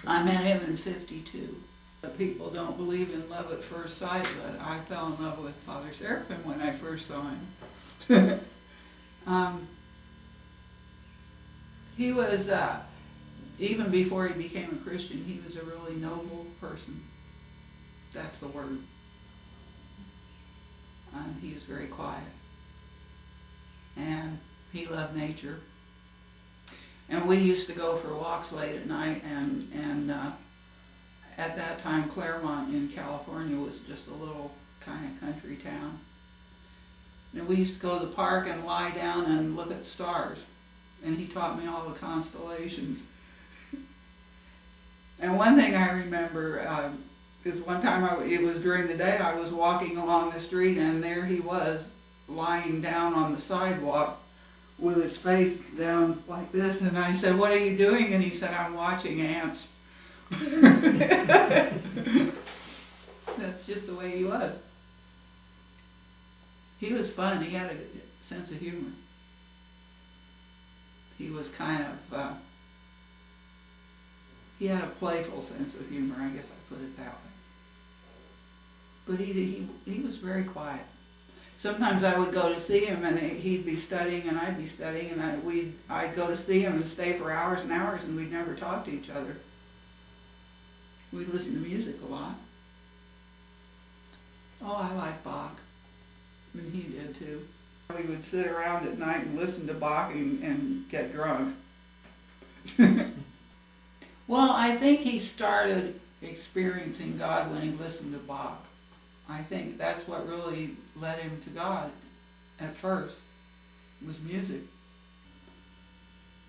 I met him in 52. People don't believe in love at first sight, but I fell in love with Father Seraphim when I first saw him. He was, even before he became a Christian, he was a really noble person. That's the word. He was very quiet. And he loved nature. And we used to go for walks late at night, and at that time Claremont in California was just a little kind of country town. And we used to go to the park and lie down and look at stars. And he taught me all the constellations. And one thing I remember is one time, it was during the day, I was walking along the street, and there he was lying down on the sidewalk with his face down like this, and I said, "What are you doing?" And he said, "I'm watching ants." That's just the way he was. He was fun. He had a sense of humor. He was kind of, he had a playful sense of humor, I guess I put it that way. But he was very quiet. Sometimes I would go to see him, and he'd be studying and I'd be studying, and I'd go to see him and stay for hours and hours, and we'd never talk to each other. We'd listen to music a lot. Oh, I like Bach. And he did too. We would sit around at night and listen to Bach and get drunk. Well, I think he started experiencing God when he listened to Bach. I think that's what really led him to God at first, was music.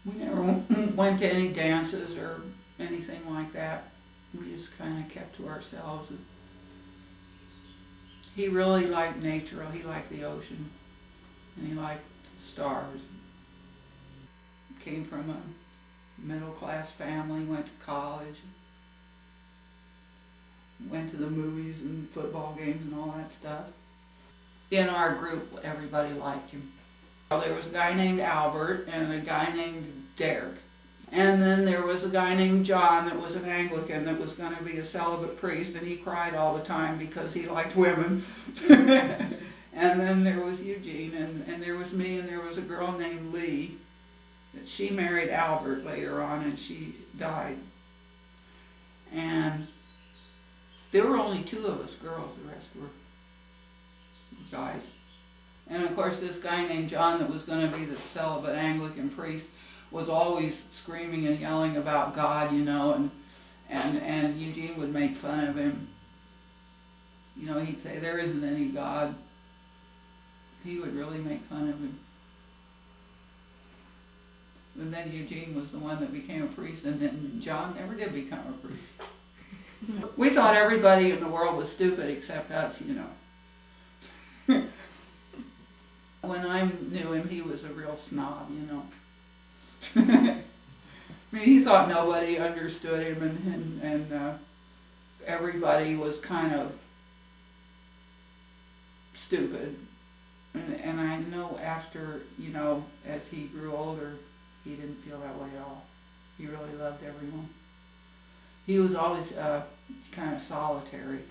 We never went to any dances or anything like that. We just kind of kept to ourselves. He really liked nature. He liked the ocean, and he liked stars. Came from a middle-class family, went to college, went to the movies and football games and all that stuff. In our group, everybody liked him. There was a guy named Albert and a guy named Derek. And then there was a guy named John that was an Anglican that was going to be a celibate priest, and he cried all the time because he liked women. And then there was Eugene, and there was me, and there was a girl named Lee. She married Albert later on, and she died. And there were only 2 of us girls, the rest were guys. And of course this guy named John that was going to be the celibate Anglican priest was always screaming and yelling about God, you know, and Eugene would make fun of him. You know, he'd say, "There isn't any God." He would really make fun of him. And then Eugene was the one that became a priest, and then John never did become a priest. We thought everybody in the world was stupid except us, you know. When I knew him, he was a real snob, you know. I mean, he thought nobody understood him, and everybody was kind of stupid. And I know after, you know, as he grew older, he didn't feel that way at all. He really loved everyone. He was always kind of solitary.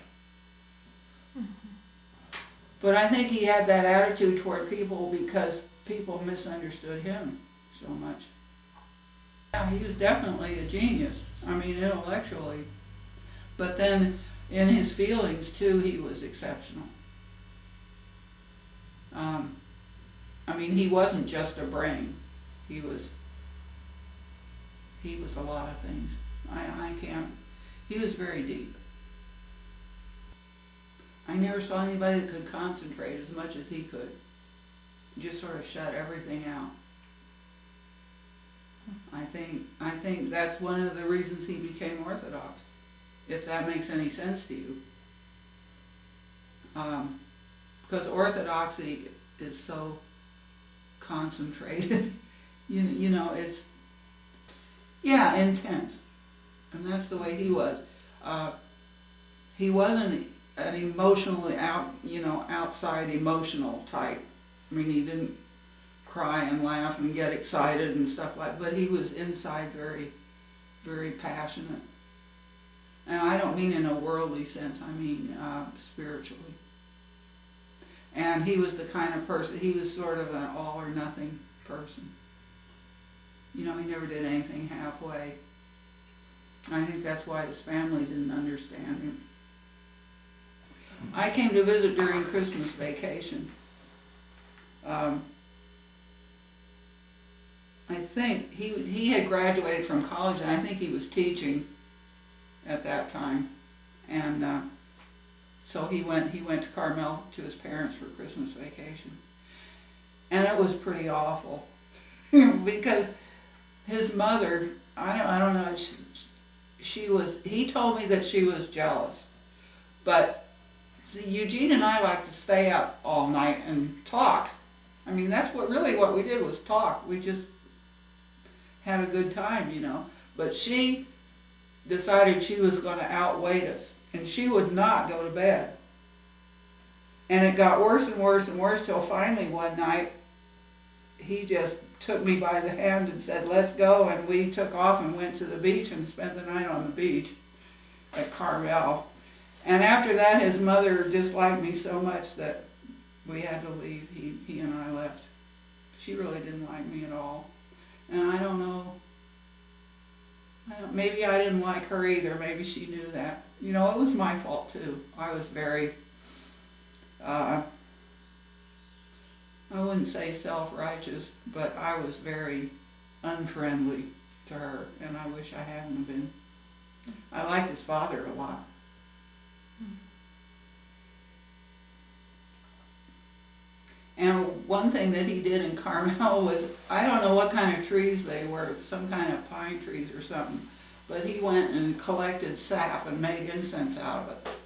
But I think he had that attitude toward people because people misunderstood him so much. Yeah, he was definitely a genius. I mean, intellectually. But then in his feelings, too, he was exceptional. I mean, he wasn't just a brain. He was a lot of things. He was very deep. I never saw anybody that could concentrate as much as he could. Just sort of shut everything out. I think that's one of the reasons he became Orthodox, if that makes any sense to you. Because Orthodoxy is so concentrated. you know, it's, yeah, intense. And that's the way he was. He wasn't an emotionally outside emotional type. I mean, he didn't cry and laugh and get excited and stuff like that, but he was inside very, very passionate. And I don't mean in a worldly sense, I mean spiritually. And he was the kind of person, he was sort of an all or nothing person. You know, he never did anything halfway. I think that's why his family didn't understand him. I came to visit during Christmas vacation. I think he had graduated from college, and I think he was teaching at that time. And so he went to Carmel to his parents for Christmas vacation. And it was pretty awful because his mother, I don't know, he told me that she was jealous. But see, Eugene and I like to stay up all night and talk. I mean, that's what we did was talk. We just had a good time, you know. But she decided she was going to outwait us, and she would not go to bed. And it got worse and worse and worse till finally one night he just took me by the hand and said, "Let's go," and we took off and went to the beach and spent the night on the beach at Carmel. And after that, his mother disliked me so much that we had to leave. He and I left. She really didn't like me at all. And I don't know, maybe I didn't like her either. Maybe she knew that. You know, it was my fault too. I was very, I wouldn't say self-righteous, but I was very unfriendly to her, and I wish I hadn't been. I liked his father a lot. And one thing that he did in Carmel was, I don't know what kind of trees they were, some kind of pine trees or something, but he went and collected sap and made incense out of it.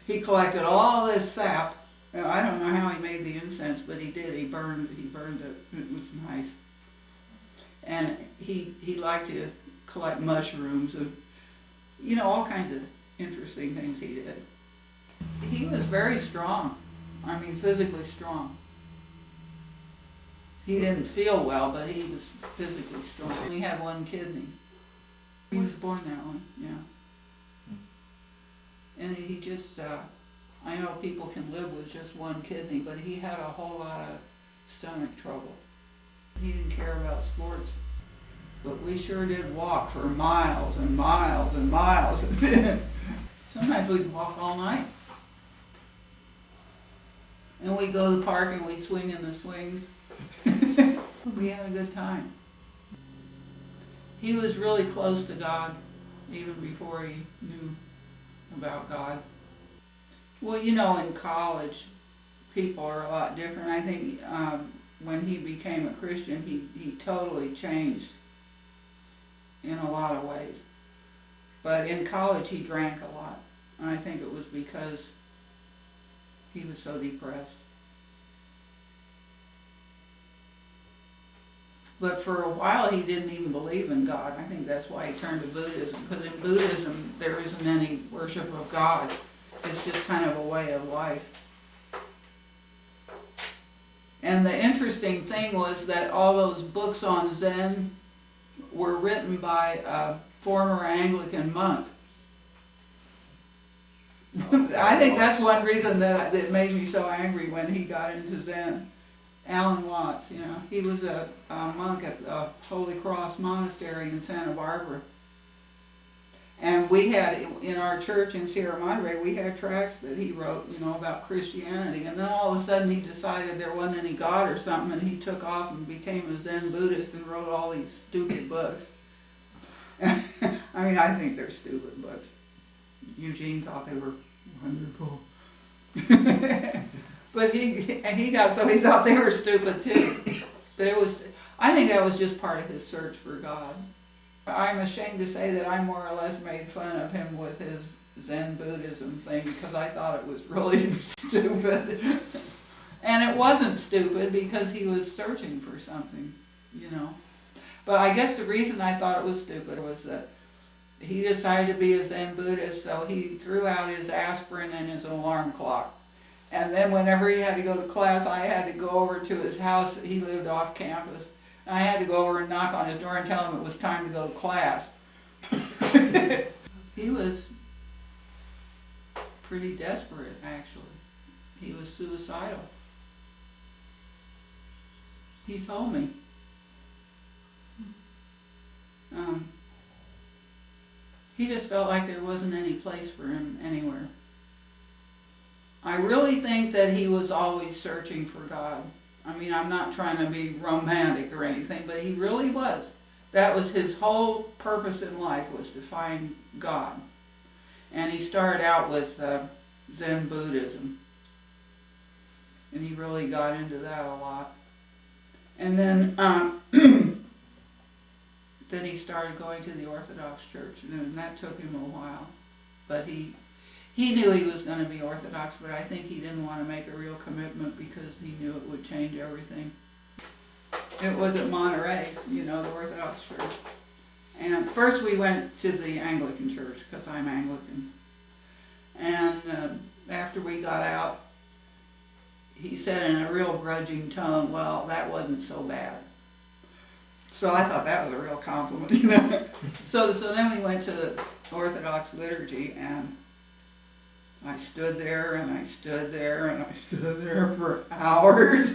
He collected all this sap. I don't know how he made the incense, but he did. He burned it. It was nice. And he liked to collect mushrooms and, you know, all kinds of interesting things he did. He was very strong. I mean, physically strong. He didn't feel well, but he was physically strong. He had one kidney. He was born that one, yeah. And he just, I know people can live with just one kidney, but he had a whole lot of stomach trouble. He didn't care about sports. But we sure did walk for miles and miles and miles. Sometimes we'd walk all night. And we'd go to the park and we'd swing in the swings. We had a good time. He was really close to God even before he knew about God. Well, you know, in college, people are a lot different. I think when he became a Christian, he totally changed in a lot of ways. But in college, he drank a lot. And I think it was because he was so depressed. But for a while, he didn't even believe in God. I think that's why he turned to Buddhism. Because in Buddhism, there isn't any worship of God. It's just kind of a way of life. And the interesting thing was that all those books on Zen were written by a former Anglican monk. I think that's one reason that made me so angry when he got into Zen. Alan Watts, you know, he was a monk at the Holy Cross Monastery in Santa Barbara. And we had, in our church in Sierra Madre, we had tracts that he wrote, you know, about Christianity. And then all of a sudden he decided there wasn't any God or something, and he took off and became a Zen Buddhist and wrote all these stupid books. I mean, I think they're stupid books. Eugene thought they were wonderful. But he thought they were stupid too. But I think that was just part of his search for God. I'm ashamed to say that I more or less made fun of him with his Zen Buddhism thing because I thought it was really stupid. And it wasn't stupid because he was searching for something, you know. But I guess the reason I thought it was stupid was that he decided to be a Zen Buddhist, so he threw out his aspirin and his alarm clock. And then whenever he had to go to class, I had to go over to his house. He lived off campus. And I had to go over and knock on his door and tell him it was time to go to class. He was pretty desperate, actually. He was suicidal. He told me. He just felt like there wasn't any place for him anywhere. I really think that he was always searching for God. I mean, I'm not trying to be romantic or anything, but he really was. That was his whole purpose in life, was to find God. And he started out with Zen Buddhism. And he really got into that a lot. And then then he started going to the Orthodox Church, and that took him a while. But he knew he was going to be Orthodox, but I think he didn't want to make a real commitment because he knew it would change everything. It was at Monterey, the Orthodox Church. And first we went to the Anglican Church, because I'm Anglican. And after we got out, he said in a real grudging tone, well, that wasn't so bad. So I thought that was a real compliment, So then we went to the Orthodox liturgy, and I stood there, and I stood there, and I stood there for hours.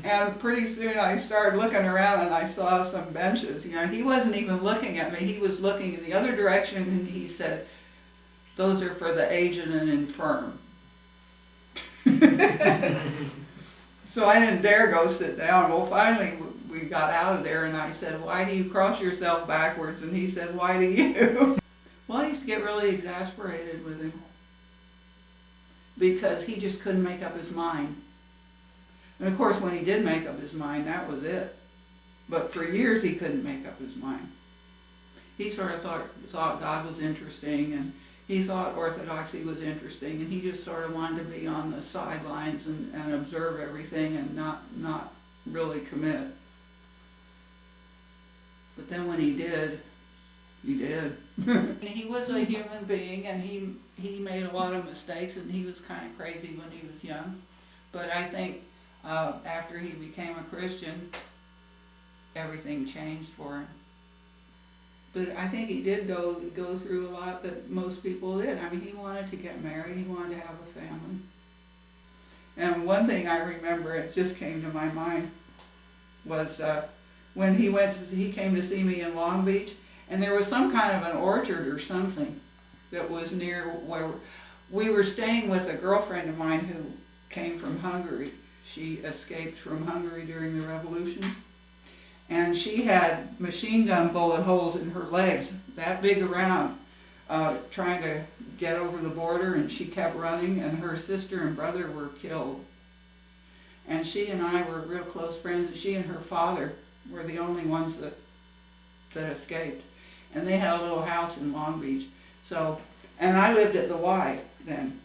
And pretty soon I started looking around, and I saw some benches. He wasn't even looking at me. He was looking in the other direction, and he said, those are for the aged and infirm. So I didn't dare go sit down. Well, finally we got out of there, and I said, why do you cross yourself backwards? And he said, why do you? Well, I used to get really exasperated with him because he just couldn't make up his mind. And of course, when he did make up his mind, that was it. But for years, he couldn't make up his mind. He sort of thought God was interesting, and he thought Orthodoxy was interesting, and he just sort of wanted to be on the sidelines and observe everything and not really commit. But then when he did, he did. He was a human being, and he made a lot of mistakes, and he was kind of crazy when he was young. But I think after he became a Christian, everything changed for him. But I think he did go through a lot that most people did. I mean, he wanted to get married. He wanted to have a family. And one thing I remember, it just came to my mind, was when he came to see me in Long Beach, and there was some kind of an orchard or something that was near where we were staying with a girlfriend of mine who came from Hungary. She escaped from Hungary during the Revolution. And she had machine gun bullet holes in her legs, that big around, trying to get over the border, and she kept running, and her sister and brother were killed. And she and I were real close friends, and she and her father were the only ones that escaped. And they had a little house in Long Beach. And I lived at the Y then.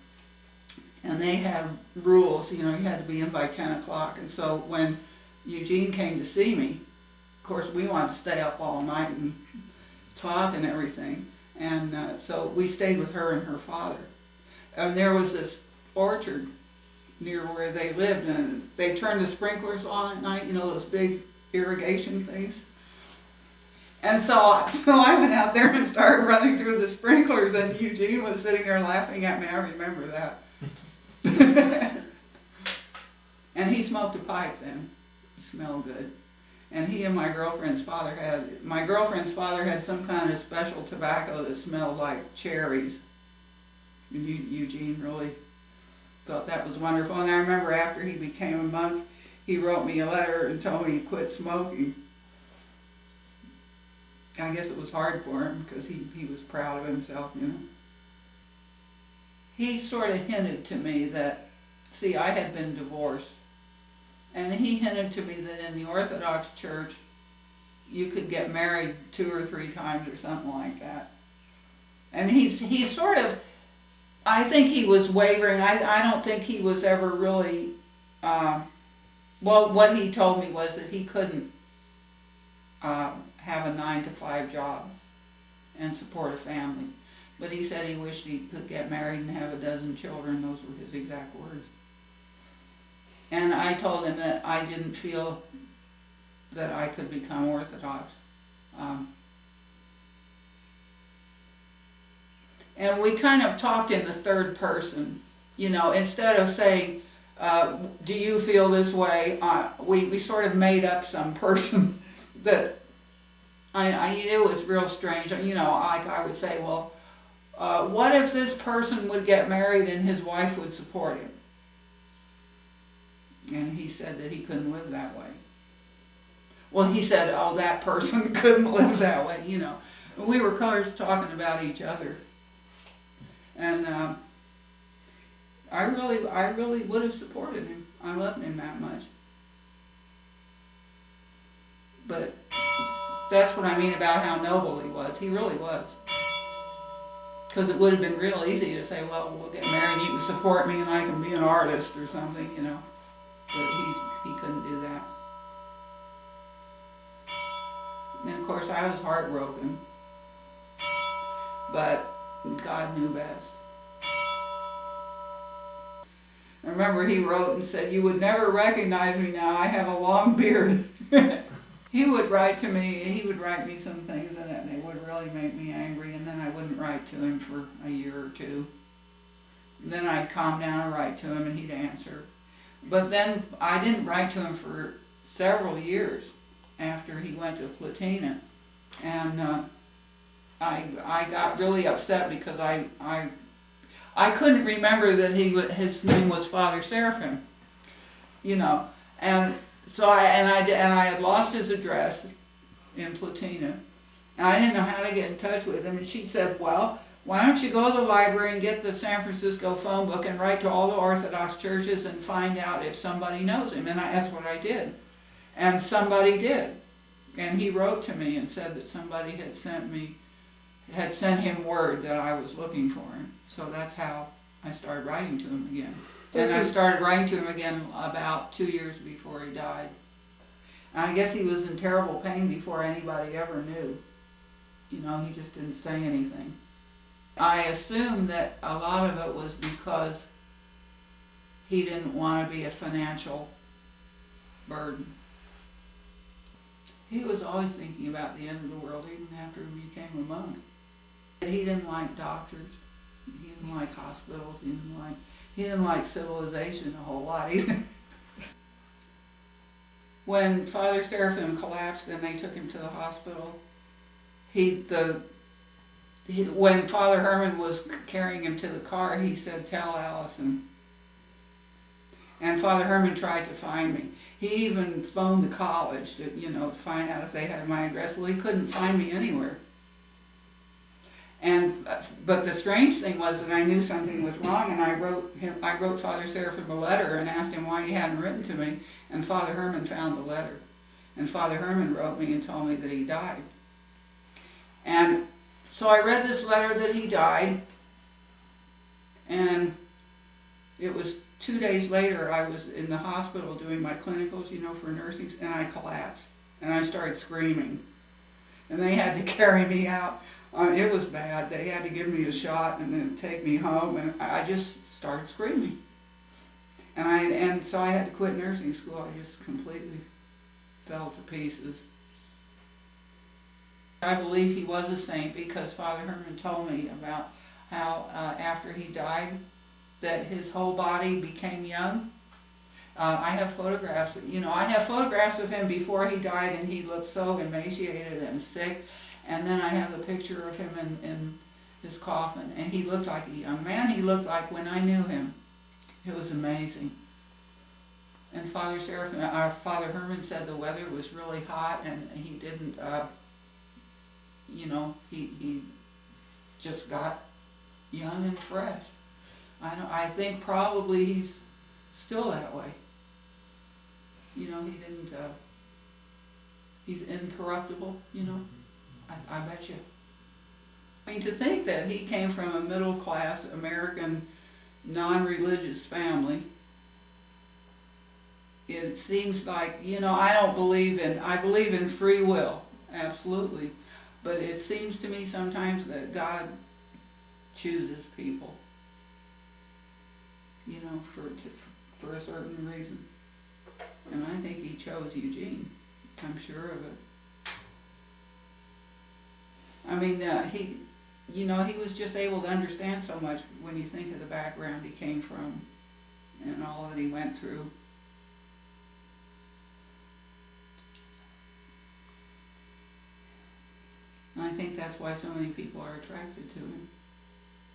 And they had rules, you had to be in by 10 o'clock. And so when Eugene came to see me, of course, we wanted to stay up all night and talk and everything. And so we stayed with her and her father. And there was this orchard near where they lived, and they turned the sprinklers on at night, those big irrigation things. And so I went out there and started running through the sprinklers, and Eugene was sitting there laughing at me. I remember that. And he smoked a pipe then. It smelled good. And he and my girlfriend's father had some kind of special tobacco that smelled like cherries. And Eugene really thought that was wonderful. And I remember after he became a monk, he wrote me a letter and told me he quit smoking. I guess it was hard for him because he was proud of himself, He sort of hinted to me that, I had been divorced. And he hinted to me that in the Orthodox Church, you could get married 2 or 3 times or something like that. And he sort of, I think he was wavering. I don't think he was ever really, what he told me was that he couldn't have a 9-to-5 job and support a family. But he said he wished he could get married and have a dozen children. Those were his exact words. And I told him that I didn't feel that I could become Orthodox. And we kind of talked in the third person, you know, instead of saying, do you feel this way? We sort of made up some person that it was real strange. You know, like I would say, well, what if this person would get married and his wife would support him? And he said that he couldn't live that way. Well, he said, oh, that person couldn't live that way, you know. We were just talking about each other. And I really would have supported him. I loved him that much. But that's what I mean about how noble he was. He really was. Because it would have been real easy to say, well, we'll get married and you can support me and I can be an artist or something, you know. But he couldn't do that. And of course I was heartbroken. But God knew best. I remember he wrote and said, you would never recognize me now, I have a long beard. He would write to me, he would write me some things and it would really make me angry, and then I wouldn't write to him for a year or two. And then I'd calm down and write to him and he'd answer. But then I didn't write to him for several years after he went to Platina. And I got really upset because I couldn't remember that his name was Father Seraphim, you know, and so I had lost his address in Platina, and I didn't know how to get in touch with him. And she said, well, why don't you go to the library and get the San Francisco phone book and write to all the Orthodox churches and find out if somebody knows him. And that's what I did, and somebody did, and he wrote to me and said that somebody had sent him word that I was looking for him. So that's how I started writing to him again. And I started writing to him again about 2 years before he died. And I guess he was in terrible pain before anybody ever knew. You know, he just didn't say anything. I assume that a lot of it was because he didn't want to be a financial burden. He was always thinking about the end of the world, even after he became a monk. He didn't like doctors. He didn't like hospitals. He didn't like civilization a whole lot either. When Father Seraphim collapsed and they took him to the hospital, when Father Herman was carrying him to the car, he said, tell Allison. And Father Herman tried to find me. He even phoned the college to, you know, find out if they had my address. Well, he couldn't find me anywhere. But the strange thing was that I knew something was wrong, and I wrote Father Seraphim a letter and asked him why he hadn't written to me, and Father Herman found the letter. And Father Herman wrote me and told me that he died. And so I read this letter that he died, and it was 2 days later I was in the hospital doing my clinicals, you know, for nursing, and I collapsed, and I started screaming. And they had to carry me out. It was bad. They had to give me a shot and then take me home, and I just started screaming. And so I had to quit nursing school. I just completely fell to pieces. I believe he was a saint because Father Herman told me about how after he died that his whole body became young. I have photographs, you know, I have photographs of him before he died, and he looked so emaciated and sick. And then I have the picture of him in his coffin, and he looked like a young man. He looked like when I knew him. It was amazing. And Father Herman said the weather was really hot, and he didn't, you know, he just got young and fresh. I think probably he's still that way. You know, he didn't, he's incorruptible, you know. I bet you. I mean, to think that he came from a middle-class American non-religious family, it seems like, you know, I believe in free will, absolutely, but it seems to me sometimes that God chooses people, you know, for a certain reason. And I think he chose Eugene. I'm sure of it. I mean, you know, he was just able to understand so much when you think of the background he came from and all that he went through. And I think that's why so many people are attracted to him.